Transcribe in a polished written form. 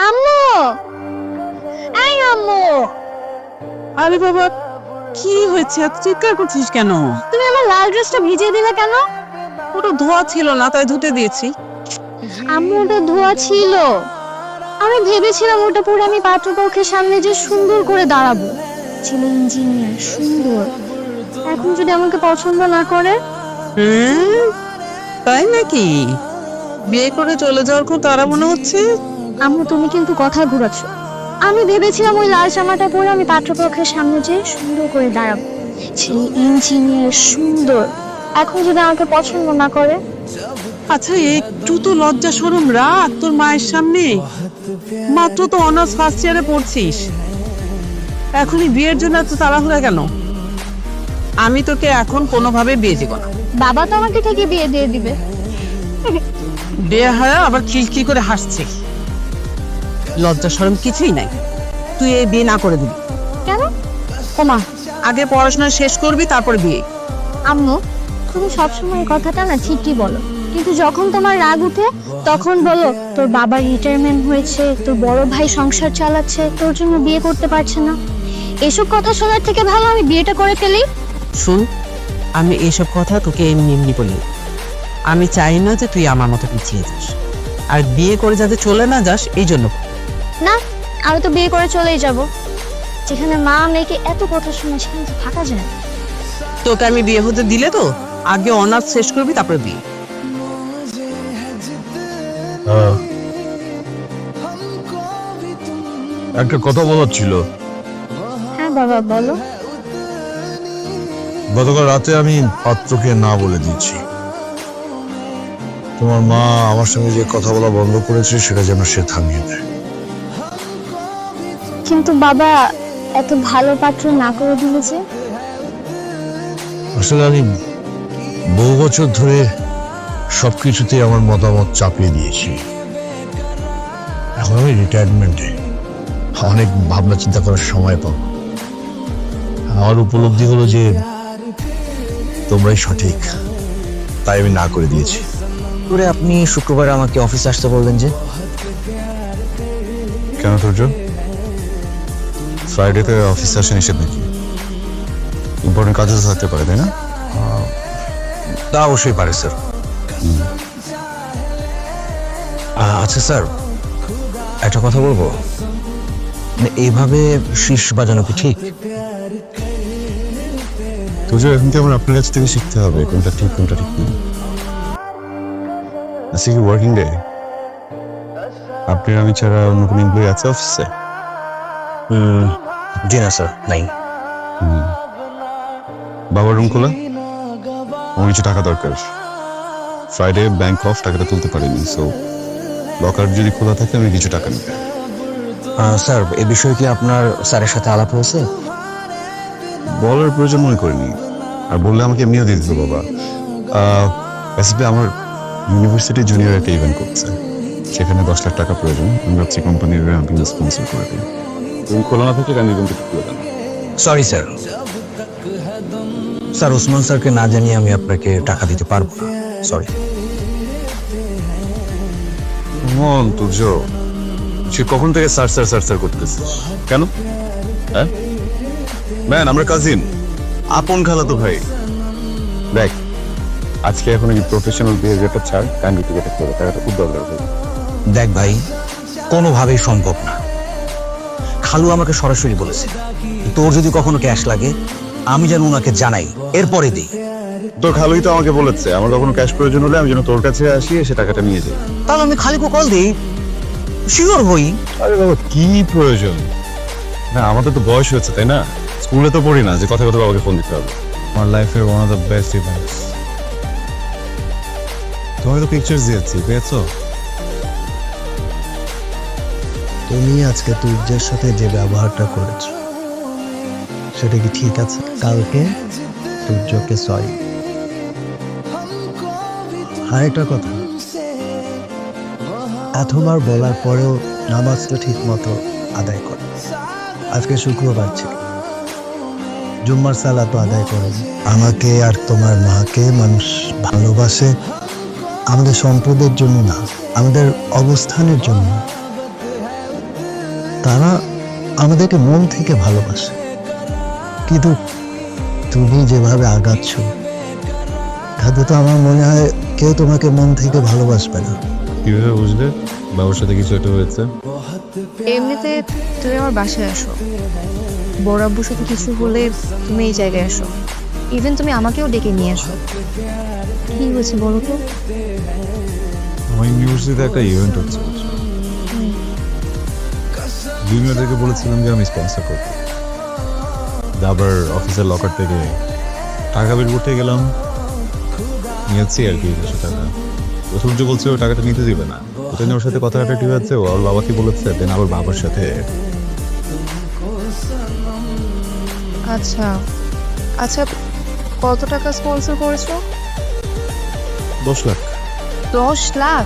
আম্মু, এই আম্মু, আরে বাবা, কি হয়েছে? এত চিৎকার করছিস কেন? তুমি আমার লাল ড্রেসটা ভিজিয়ে দিলে কেন? ওটা ধোয়া ছিল না, তাই ধুতে দিয়েছি। আম্মু, ওটা ধোয়া ছিল। আমি ভেবেছিলাম ওটা পরে আমি পাত্রপক্ষের সামনে যে সুন্দর করে দাঁড়াবো। ছেলে ইঞ্জিনিয়ার, সুন্দর। এখন যদি আমাকে পছন্দ না করে? তাই নাকি? বিয়ে করে চলে যাওয়ার খুব তাড়া মনে হচ্ছে। আম্মু, তুমি কিন্তু কথা ঘুরাচ্ছ। আমি ভেবেছিলাম ওই লাল জামাটা পরে আমি পাত্রপক্ষের সামনে যে সুন্দর করে দাঁড়াবো। ছেলে ইঞ্জিনিয়ার, সুন্দর। এখন যদি আমাকে পছন্দ না করে? আচ্ছা, একটু তো লজ্জা শরম রাখ তোর মায়ের সামনে। মাত্র তো অনার্স ফার্স্ট ইয়ারে পড়ছিস, এখনই বিয়ের জন্য এত তাড়াহুড়া কেন? আমি তোকে এখন কোনোভাবে বিয়ে দিব না। বাবা তো আমাকে থেকে বিয়ে দিয়ে দিবে। বিয়ে হয় আবার খিলখিল করে হাসছে। লজ্জা শরম কিছুই নাই, তুই এই বিয়ে না করে দিবি। কেন? ওমা, আগে পড়াশোনা শেষ করবি, তারপর বিয়ে। আম্মু, তুমি সবসময় এই কথাটা না ঠিকই বলো, কিন্তু যখন তোমার রাগ উঠে তখন বলো তোর বাবার রিটায়ারমেন্ট হয়েছে, তোর বড় ভাই সংসার চালাচ্ছে, তোর জন্য বিয়ে করতে পারছে না। এসব কথা শোনার থেকে ভালো আমি বিয়েটা করে ফেলি। শুন, আমি এইসব কথা তোকে এমনি এমনি বলি। আমি চাই না যে তুই আমার মতো পিছিয়ে যাস, আর বিয়ে করে যাতে চলে না যাস এই জন্য। না, আমি তো বিয়ে করে চলেই যাব। যেখানে মা মেয়েকে এত কথা শোনে সেখানে তো থাকা যায় না। তোকে আমি বিয়ে হতে দিলে তো আগে অনার্স শেষ করবি, তারপরে বিয়ে। একটা কথা বলার ছিল। হ্যাঁ বাবা, বলো। গতকাল রাতে আমি পাত্রকে না বলে দিয়েছি। তোমার মা আমার সঙ্গে যে কথা বলা বন্ধ করেছে সেটা যেন সে থামিয়ে দেয়। কিন্তু বাবা, এত ভালো পাত্র না করে দিলে যে? আসলে আমি বহু বছর ধরে সবকিছুতে আমার মতামত চাপিয়ে দিয়েছি। এখন আমি রিটায়ারমেন্টে অনেক ভাবনা চিন্তা করার সময় পাবো। আমার উপলব্ধি হলো যে তোমরাই সঠিক, তাই আমি না করে দিয়েছি। করে আপনি শুক্রবার আমাকে অফিসে আসতে বললেন যে? কেন সূর্য, ফ্রাইডেতে অফিসে আসা নিষেধ নাকি? ইম্পর্টেন্ট কাজও তো থাকতে পারে, তাই না? তা অবশ্যই পারে স্যার। আচ্ছা স্যার, একটা কথা বলবো। মানে এইভাবে শীর্ষ বাজানো কি ঠিক? সূর্য, এখন কি আমার আপনার কাছ থেকে শিখতে হবে কোনটা ঠিক কোনটা ঠিক না? আজকে কি ওয়ার্কিং ডে? আপনি আমি ছাড়া অন্য কোনো এমপ্লয়ি আছে অফিসে? জি না স্যার, নাই। বাবার রুম খোলা? আমার কিছু টাকা দরকার। ফ্রাইডে ব্যাংক অফ, টাকাটা তুলতে পারিনি, সো লকার যদি খোলা থাকে আমি কিছু টাকা নিতে। স্যার, এ বিষয়ে কি আপনার স্যারের সাথে আলাপ হয়েছে? বলার প্রয়োজন মনে করিনি, আর বললে আমাকে এমনিও দিয়ে দিত বাবা। বেসিক্যালি আমার ইউনিভার্সিটি জুনিয়র একটা ইভেন্ট করছে, সেখানে 10 লাখ টাকা প্রয়োজন। আমি ভাবছি কোম্পানির স্পন্সর করে দিই। তুমি খোলা না থাকলে আমি ইভেন্টটা খুলে দেন। Sorry sir. স্যার, ওসমান স্যারকে না জানিয়ে আমি আপনাকে টাকা দিতে পারবো না, সরি। মন তুর্য, সে কখন থেকে স্যার স্যার স্যার স্যার করতেছিস কেন? হ্যাঁ ম্যান, আমরা কাজিন, আপন খালাতো ভাই। দেখ, আজকে এখন এই প্রফেশনাল বিহেভিয়ারটা ছাড়, কান্ডি টিকেটে করে টাকাটা খুব দরকার হবে। দেখ ভাই, কোনোভাবেই সম্ভব না। খালু আমাকে সরাসরি বলেছে তোর যদি কখনো ক্যাশ লাগে আমি যেন ওনাকে জানাই, এরপরে দিই। তোর খালুই তো আমাকে বলেছে আমার কখনো ক্যাশ প্রয়োজন হলে আমি যেন তোর কাছে আসি, এসে টাকাটা নিয়ে যাই। তাহলে আমি খালিকে কল দিই, শিওর হই। আরে বাবা, কি প্রয়োজন? না, আমাদের তো বয়স হয়েছে, তাই না? স্কুলে তো পড়ি না যে কথা কথা বাবাকে ফোন দিতে হবে। আমার লাইফের one of the best events. তোমাকে তো পিকচার্স দিয়েছি, পেয়েছো? তুমি আজকে তুর্যের সাথে যে ব্যবহারটা করেছো সেটা কি ঠিক আছে? কালকে তুর্যকে সরি। আরেকটা কথা, এতবার বলার পরেও নামাজটা ঠিক মতো আদায় করো। আজকে শুক্রবার ছিল, জুম্মার সালাত আদায় করো। আমাকে আর তোমার মাকে মানুষ ভালোবাসে আমাদের সম্পদের জন্য না, আমাদের অবস্থানের জন্য। তারা আমাদেরকে মন থেকে ভালোবাসে, কিন্তু তুমি যেভাবে আগাচ্ছ তাতে তো আমার মনে হয় কেউ তোমাকে মন থেকে ভালোবাসবে না। কিভাবে বুঝলে বাবার সাথে কিছু একটা হয়েছে? এমনিতে তুমি আমার বাসায় আসো, বড় আব্বুর সাথে কিছু হলে তুমি এই জায়গায় আসো, ইভেন তুমি আমাকেও ডেকে নিয়ে আসো। কি হয়েছে বলো তো? আমার ইউনিভার্সিটিতে একটা ইভেন্ট হচ্ছে, জুনিয়রদেরকে বলেছিলাম যে আমি স্পন্সর করব। আবার অফিসের লকার থেকে টাকা বের করতে গেলাম, নিয়েছি আর কি 200 টাকা। প্রথম যে বলছে ও টাকাটা নিতে দিবে না, ওটা নিয়ে ওর সাথে কথা কাটাটি হয়েছে, ও ওর বাবাকে বলেছে, দেন আবার বাবার সাথে। আচ্ছা আচ্ছা, কত টাকা স্পন্সর করেছো? 10 লাখ। 10 লাখ?